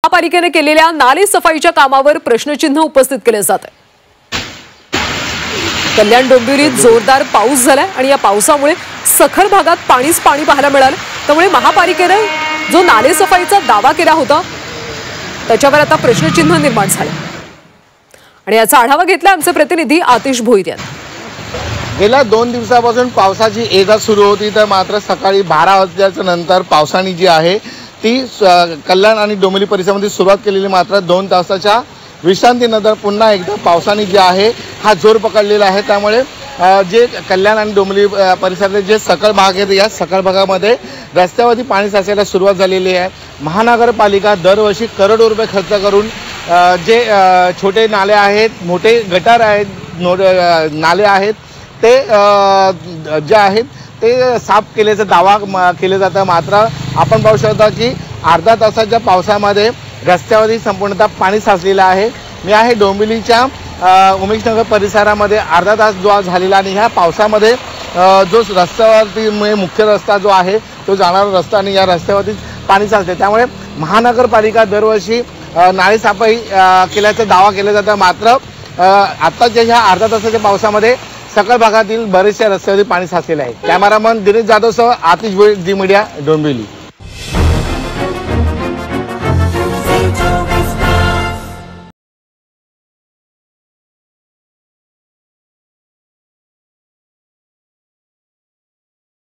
महापालिकेने केलेल्या नाले सफाईच्या कामावर प्रश्नचिन्ह उपस्थित केले जात आहे। कल्याण डोंबिवलीत जोरदार पाऊस झालाय आणि या पावसामुळे सखल भागात पाणीच पाणी पाहायला मिळालं। त्यामुळे महापालिकेने जो नाले सफाईचा दावा केला होता त्याच्यावर आता प्रश्नचिन्ह निर्माण झाले आणि याचा आढावा घेतला आमचे प्रतिनिधी आतिश भोईर यांनी। गेल्या 2 दिवसापासून पावसाची ये-जा सुरू होती, तर मात्र सकाळी 12 वाजल्याच्या नंतर पावसाने जी आहे ती कल्याण आणि डोंबिवली परिसरामध्ये सुरुवात केलेली, मात्र 2 तासाच्या विश्रांतीनंतर पुन्हा एकदा पावसाने जे आहे हा जोर पकडलेला आहे। त्यामुळे जे कल्याण आणि डोंबिवली परिसरातले जे सखल भाग आहेत या सखल भागामध्ये रस्त्यावरती पाणी साचायला सुरुवात झालेली आहे। महानगरपालिका दरवर्षी करोडो रुपये खर्च करून जे छोटे नाले आहेत, मोठे गटार आहेत, नाले आहेत ते जे आहेत ते साफ केल्याचा दावा केला जातं। मात्र आपण पाहू शकता की अर्धा तासाच्या पावसामध्ये रस्त्यावरती संपूर्णतः पाणी साचलेलं आहे। मी आहे डोंबिवलीच्या उमेशनगर परिसरामध्ये अर्धा तास जो झालेला आणि ह्या पावसामध्ये जो रस्त्यावरती मुख्य रस्ता जो आहे तो जाणारा रस्ता आणि या रस्त्यावरती पाणी साचते। त्यामुळे महानगरपालिका दरवर्षी नाले सफाई केल्याचा दावा केला जातो। मात्र आताच्या ह्या अर्धा तासाच्या पावसामध्ये सखल भागातील बरेचशा रस्त्यावरती पाणी साचलेलं आहे। कॅमेरामन दिनेश जाधवसह आतिश भोईर, झी मीडिया, डोंबिवली।